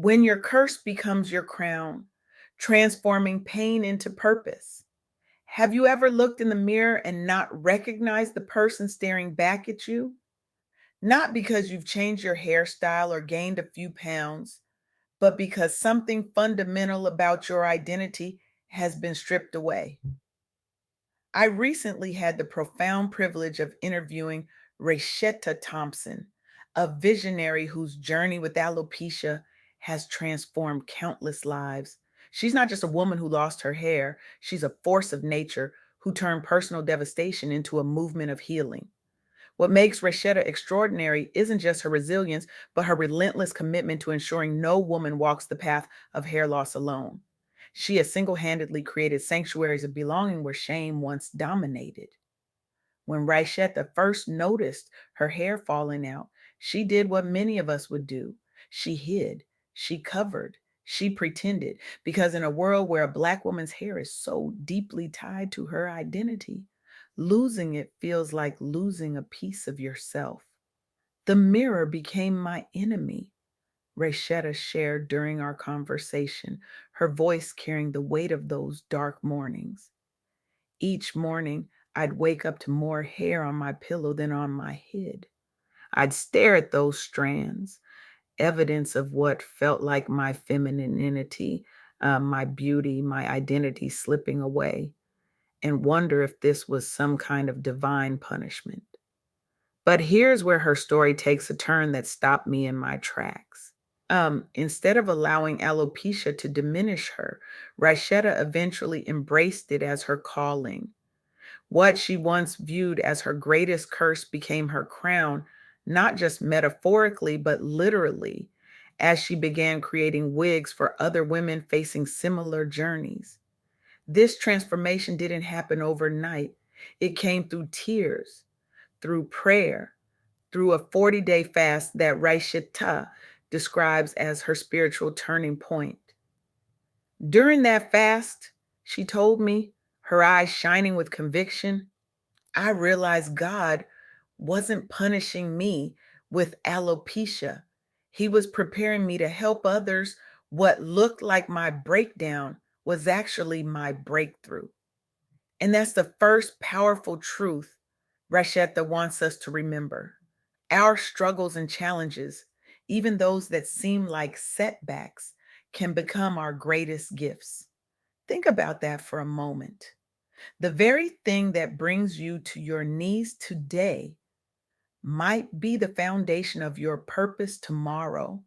When your curse becomes your crown, transforming pain into purpose. Have you ever looked in the mirror and not recognized the person staring back at you? Not because you've changed your hairstyle or gained a few pounds, but because something fundamental about your identity has been stripped away. I recently had the profound privilege of interviewing Raeshetta Thompson, a visionary whose journey with alopecia has transformed countless lives. She's not just a woman who lost her hair, she's a force of nature who turned personal devastation into a movement of healing. What makes Raeshetta extraordinary isn't just her resilience, but her relentless commitment to ensuring no woman walks the path of hair loss alone. She has single handedly created sanctuaries of belonging where shame once dominated. When Raeshetta first noticed her hair falling out, she did what many of us would do. She hid, she covered, she pretended, because in a world where a Black woman's hair is so deeply tied to her identity, losing it feels like losing a piece of yourself. The mirror became my enemy, Raeshetta shared during our conversation, her voice carrying the weight of those dark mornings. Each morning, I'd wake up to more hair on my pillow than on my head. I'd stare at those strands, evidence of what felt like my femininity, my beauty, my identity slipping away, and wonder if this was some kind of divine punishment. But here's where her story takes a turn that stopped me in my tracks. Instead of allowing alopecia to diminish her, Raeshetta eventually embraced it as her calling. What she once viewed as her greatest curse became her crown, not just metaphorically, but literally, as she began creating wigs for other women facing similar journeys. This transformation didn't happen overnight. It came through tears, through prayer, through a 40-day fast that Raeshetta describes as her spiritual turning point. During that fast, she told me, her eyes shining with conviction, I realized God wasn't punishing me with alopecia. He was preparing me to help others. What looked like my breakdown was actually my breakthrough. And that's the first powerful truth Rashetta wants us to remember. Our struggles and challenges, even those that seem like setbacks, can become our greatest gifts. Think about that for a moment. The very thing that brings you to your knees today might be the foundation of your purpose tomorrow.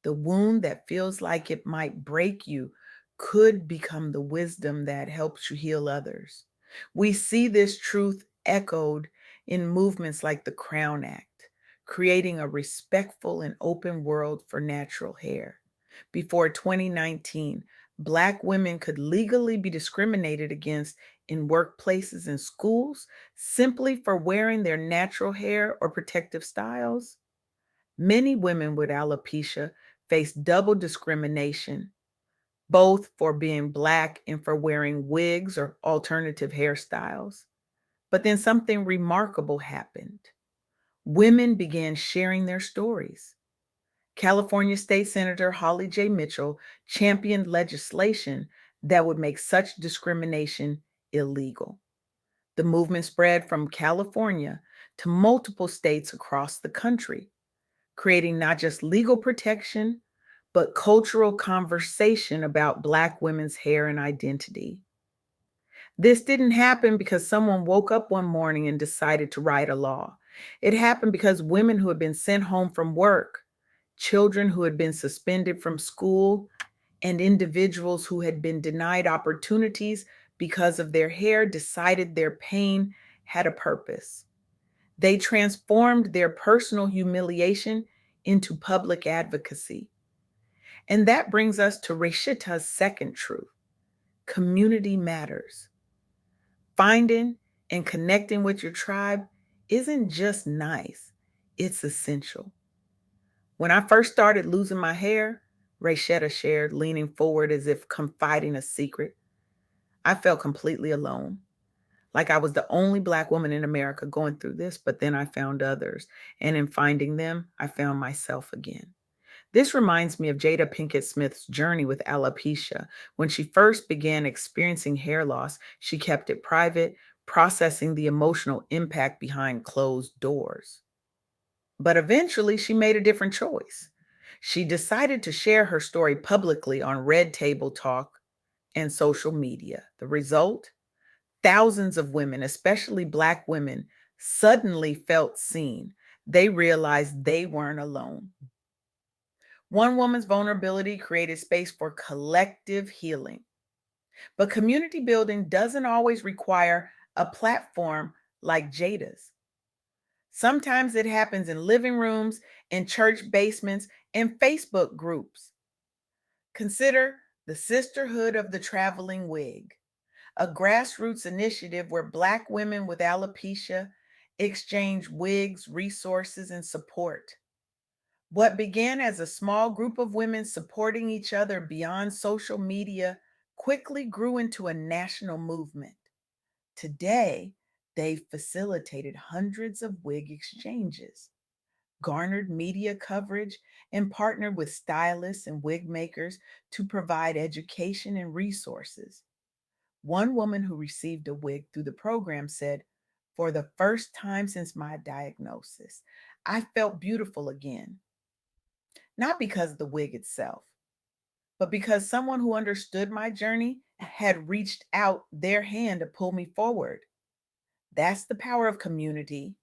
The wound that feels like it might break you could become the wisdom that helps you heal others. We see this truth echoed in movements like the Crown Act, creating a respectful and open world for natural hair. Before 2019, Black women could legally be discriminated against in workplaces and schools simply for wearing their natural hair or protective styles. Many women with alopecia face double discrimination, both for being Black and for wearing wigs or alternative hairstyles. But then something remarkable happened. Women began sharing their stories. California State Senator Holly J. Mitchell championed legislation that would make such discrimination illegal. The movement spread from California to multiple states across the country, creating not just legal protection, but cultural conversation about Black women's hair and identity. This didn't happen because someone woke up one morning and decided to write a law. It happened because women who had been sent home from work, children who had been suspended from school, and individuals who had been denied opportunities because of their hair decided their pain had a purpose. They transformed their personal humiliation into public advocacy. And that brings us to Raeshetta's second truth: community matters. Finding and connecting with your tribe isn't just nice, it's essential. When I first started losing my hair, Raeshetta shared, leaning forward as if confiding a secret, I felt completely alone. Like I was the only Black woman in America going through this, but then I found others. And in finding them, I found myself again. This reminds me of Jada Pinkett Smith's journey with alopecia. When she first began experiencing hair loss, she kept it private, processing the emotional impact behind closed doors. But eventually, she made a different choice. She decided to share her story publicly on Red Table Talk and social media. The result? Thousands of women, especially Black women, suddenly felt seen. They realized they weren't alone. One woman's vulnerability created space for collective healing. But community building doesn't always require a platform like Jada's. Sometimes it happens in living rooms, in church basements, and Facebook groups. Consider the Sisterhood of the Traveling Wig, a grassroots initiative where Black women with alopecia exchange wigs, resources, and support. What began as a small group of women supporting each other beyond social media quickly grew into a national movement. Today, they've facilitated hundreds of wig exchanges, garnered media coverage, and partnered with stylists and wig makers to provide education and resources. One woman who received a wig through the program said, "For the first time since my diagnosis, I felt beautiful again, not because of the wig itself, but because someone who understood my journey had reached out their hand to pull me forward." That's the power of community.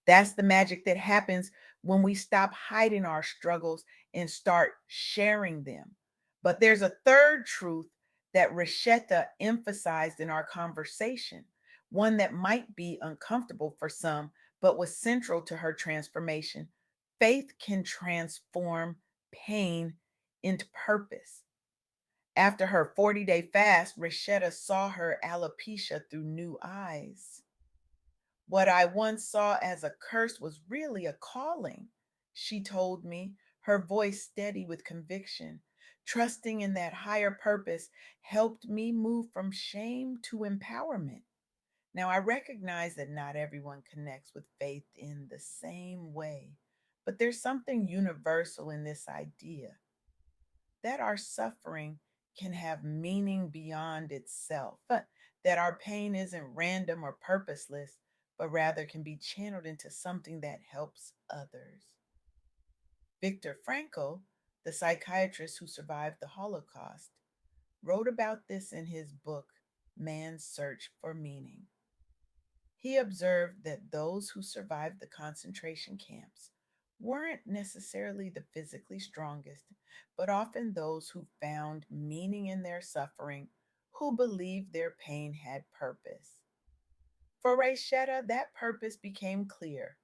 That's the magic that happens when we stop hiding our struggles and start sharing them. But there's a third truth that Rashetta emphasized in our conversation, one that might be uncomfortable for some, but was central to her transformation. Faith can transform pain into purpose. After her 40-day fast, Rashetta saw her alopecia through new eyes. What I once saw as a curse was really a calling, she told me, her voice steady with conviction. Trusting in that higher purpose helped me move from shame to empowerment. Now, I recognize that not everyone connects with faith in the same way, but there's something universal in this idea that our suffering can have meaning beyond itself, that our pain isn't random or purposeless, but rather can be channeled into something that helps others. Viktor Frankl, the psychiatrist who survived the Holocaust, wrote about this in his book, Man's Search for Meaning. He observed that those who survived the concentration camps weren't necessarily the physically strongest, but often those who found meaning in their suffering, who believed their pain had purpose. For Raeshetta, that purpose became clear: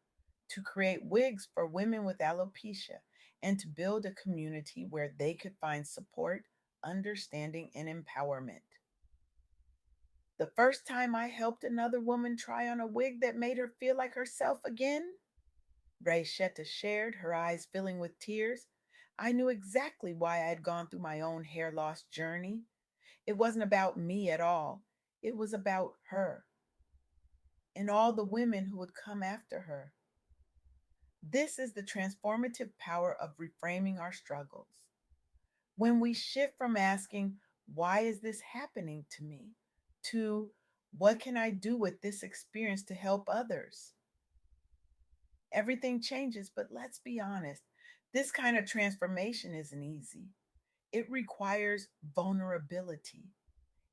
to create wigs for women with alopecia and to build a community where they could find support, understanding, and empowerment. The first time I helped another woman try on a wig that made her feel like herself again, Raeshetta shared, her eyes filling with tears, I knew exactly why I had gone through my own hair loss journey. It wasn't about me at all. It was about her and all the women who would come after her. This is the transformative power of reframing our struggles. When we shift from asking, "Why is this happening to me?" to "What can I do with this experience to help others?" everything changes. But let's be honest, this kind of transformation isn't easy. It requires vulnerability.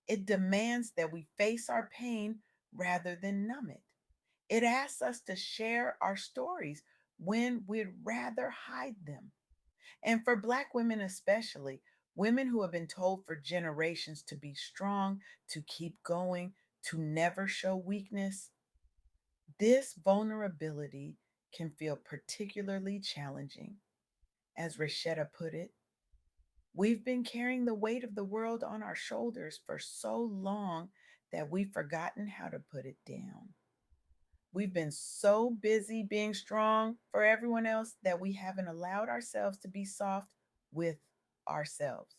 It demands that we face our pain rather than numb it. It asks us to share our stories when we'd rather hide them. And for Black women, especially, women who have been told for generations to be strong, to keep going, to never show weakness, this vulnerability can feel particularly challenging. As Rashetta put it, we've been carrying the weight of the world on our shoulders for so long that we've forgotten how to put it down. We've been so busy being strong for everyone else that we haven't allowed ourselves to be soft with ourselves.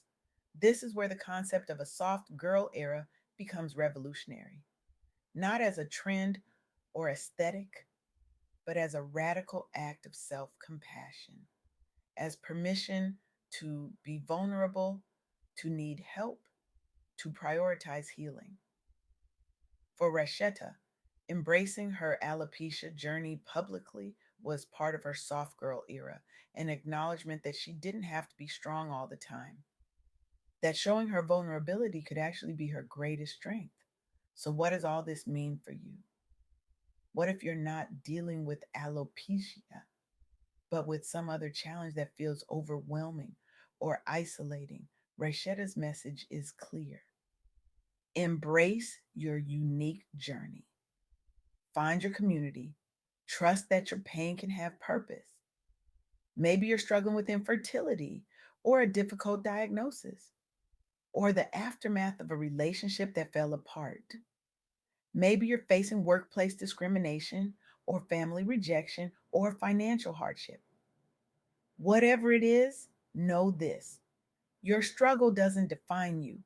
This is where the concept of a soft girl era becomes revolutionary, not as a trend or aesthetic, but as a radical act of self compassion. as permission to be vulnerable, to need help, to prioritize healing. For Raeshetta, embracing her alopecia journey publicly was part of her soft girl era, an acknowledgement that she didn't have to be strong all the time, that showing her vulnerability could actually be her greatest strength. So, what does all this mean for you? What if you're not dealing with alopecia, but with some other challenge that feels overwhelming or isolating? Rayshetta's message is clear. Embrace your unique journey. Find your community. Trust that your pain can have purpose. Maybe you're struggling with infertility or a difficult diagnosis or the aftermath of a relationship that fell apart. Maybe you're facing workplace discrimination or family rejection or financial hardship. Whatever it is, know this: your struggle doesn't define you,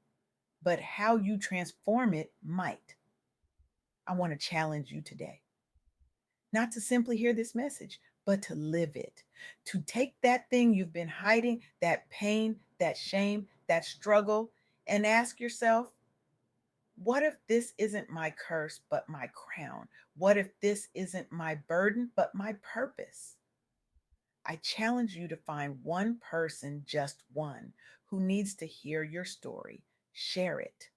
but how you transform it might. I want to challenge you today not to simply hear this message, but to live it, to take that thing you've been hiding, that pain, that shame, that struggle, and ask yourself, what if this isn't my curse, but my crown? What if this isn't my burden, but my purpose? I challenge you to find one person, just one, who needs to hear your story. Share it.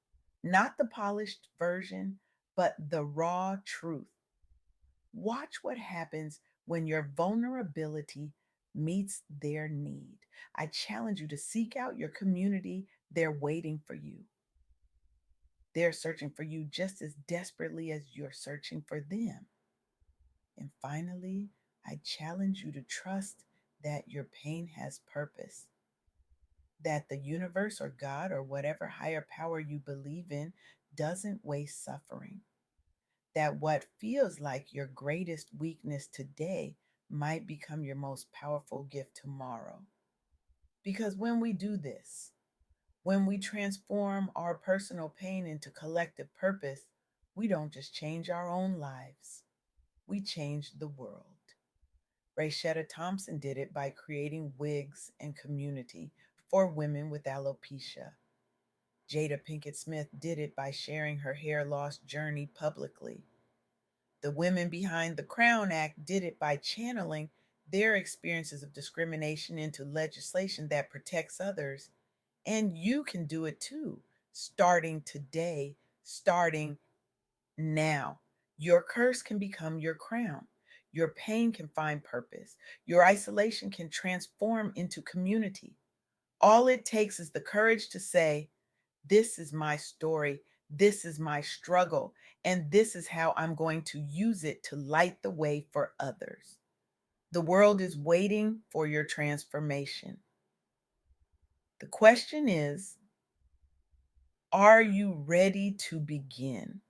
Not the polished version, but the raw truth. Watch what happens when your vulnerability meets their need. I challenge you to seek out your community. They're waiting for you. They're searching for you just as desperately as you're searching for them. And finally, I challenge you to trust that your pain has purpose, that the universe or God or whatever higher power you believe in doesn't waste suffering, that what feels like your greatest weakness today might become your most powerful gift tomorrow. Because when we do this, when we transform our personal pain into collective purpose, we don't just change our own lives, we change the world. Raeshetta Thompson did it by creating wigs and community for women with alopecia. Jada Pinkett Smith did it by sharing her hair loss journey publicly. The Women Behind the Crown Act did it by channeling their experiences of discrimination into legislation that protects others. And you can do it too, starting today, starting now. Your curse can become your crown. Your pain can find purpose. Your isolation can transform into community. All it takes is the courage to say, this is my story. This is my struggle. And this is how I'm going to use it to light the way for others. The world is waiting for your transformation. The question is, are you ready to begin?